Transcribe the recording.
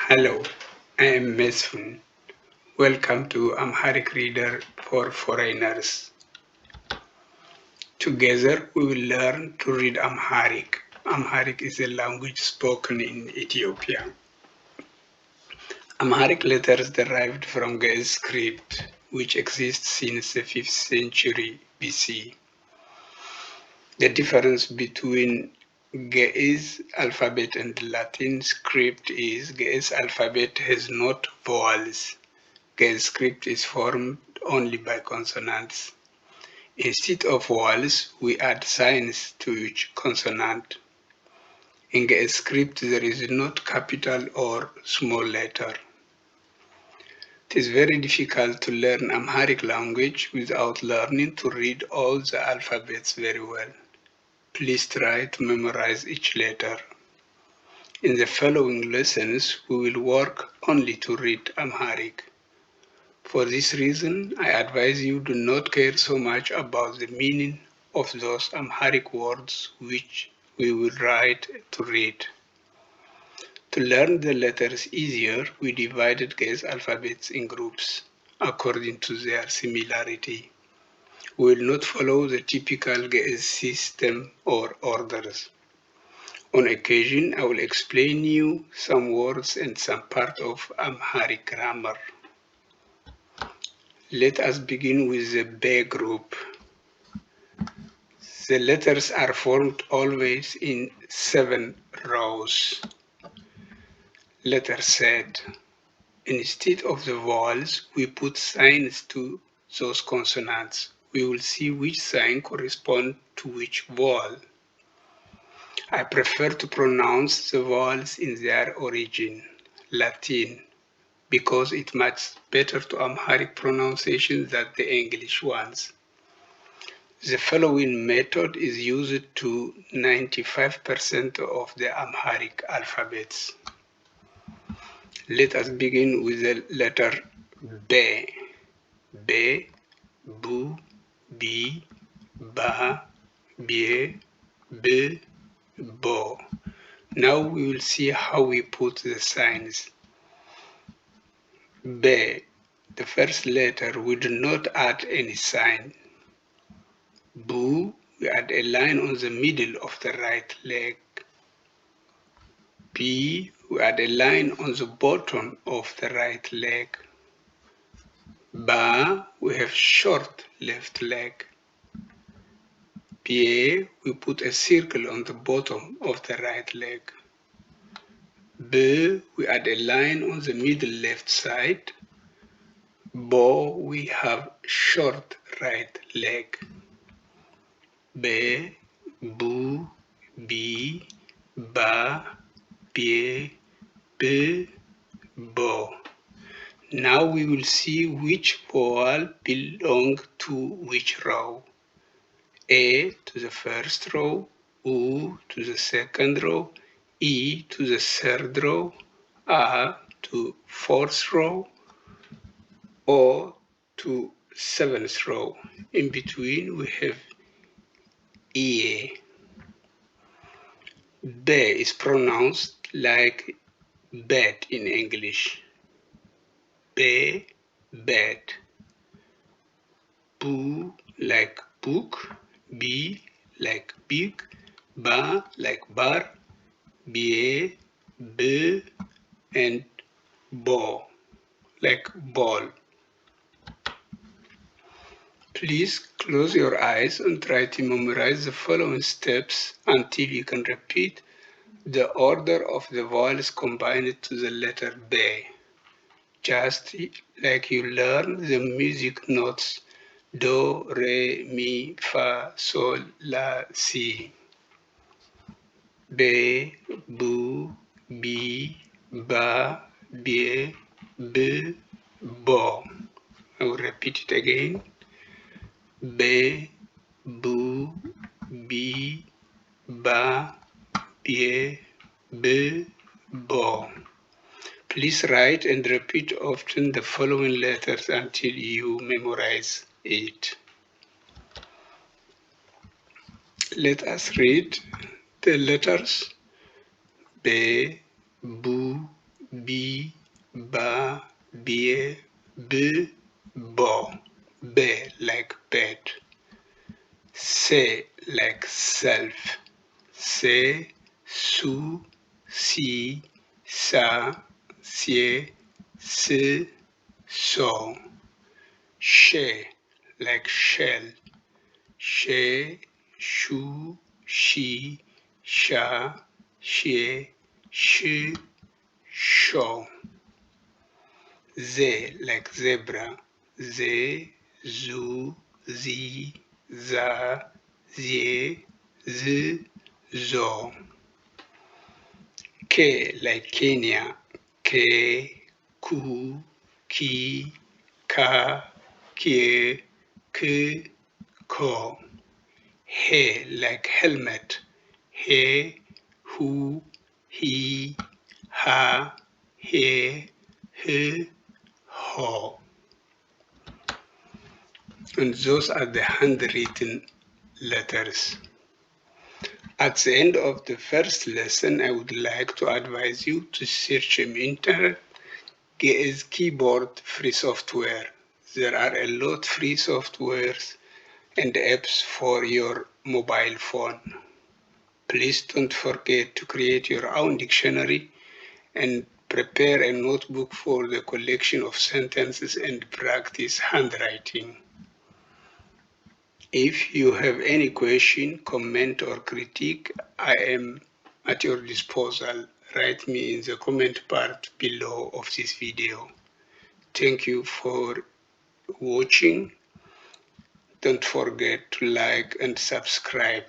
Hello, I am Mesfun. Welcome to Amharic Reader for Foreigners. Together we will learn to read Amharic. Amharic is a language spoken in Ethiopia. Amharic letters derived from Ge'ez script, which exists since the 5th century BC. The difference between Ge'ez alphabet and Latin script is Ge'ez alphabet has not vowels. Ge'ez script is formed only by consonants. Instead of vowels, we add signs to each consonant. In Ge'ez script, there is not capital or small letter. It is very difficult to learn Amharic language without learning to read all the alphabets very well. Please try to memorize each letter. In the following lessons, we will work only to read Amharic. For this reason, I advise you do not care so much about the meaning of those Amharic words which we will write to read. To learn the letters easier, we divided Ge'ez alphabets in groups according to their similarity. We will not follow the typical Ge'ez system or orders. On occasion, I will explain you some words and some part of Amharic grammar. Let us begin with the B group. The letters are formed always in 7 rows. Letter Z. Instead of the vowels, we put signs to those consonants. We will see which sign corresponds to which vowel. I prefer to pronounce the vowels in their origin, Latin, because it matches better to Amharic pronunciation than the English ones. The following method is used to 95% of the Amharic alphabets. Let us begin with the letter B. B, Bu, Bi, Ba, Bie, B, Bo. Now we will see how we put the signs. B, the first letter, we do not add any sign. Bu, we add a line on the middle of the right leg. B, we add a line on the bottom of the right leg. Ba, we have short left leg. Pie, we put a circle on the bottom of the right leg. B, we add a line on the middle left side. Bo, we have short right leg. B, Bu, Bi, Ba, Bie, B, Bo. Now we will see which vowel belongs to which row. A to the first row, U to the second row, E to the third row, A to fourth row, O to seventh row. In between we have E. B is pronounced like bed in English. B, bed. Bu like book, B like big, Ba like bar, Bie, B, and Bo like ball. Please close your eyes and try to memorize the following steps until you can repeat the order of the vowels combined to the letter B. Just like you learn the music notes Do, Re, Mi, Fa, Sol, La, Si. Be, Bu, Bi, Ba, Bie, B, Bo. I will repeat it again. Be, Bu, Bi, Ba, Bie, B, Bo. Please write and repeat often the following letters until you memorize it. Let us read the letters B, Bu, Bi, si, sa, sie, si, so. She, like shell. She, shu, she, sha, she, she, show. Ze, like zebra. Ze, zu, zi, za, zie, z, zo. K, like Kenya. K, ku, ki, ka, kie, k, ko. He, like helmet. He, hu, he, ha, he, he, ho. And those are the handwritten letters. At the end of the first lesson, I would like to advise you to search on internet Ge'ez keyboard free software. There are a lot free softwares and apps for your mobile phone. Please don't forget to create your own dictionary and prepare a notebook for the collection of sentences and practice handwriting. If you have any question, comment or critique, I am at your disposal. Write me in the comment part below of this video. Thank you for watching. Don't forget to like and subscribe.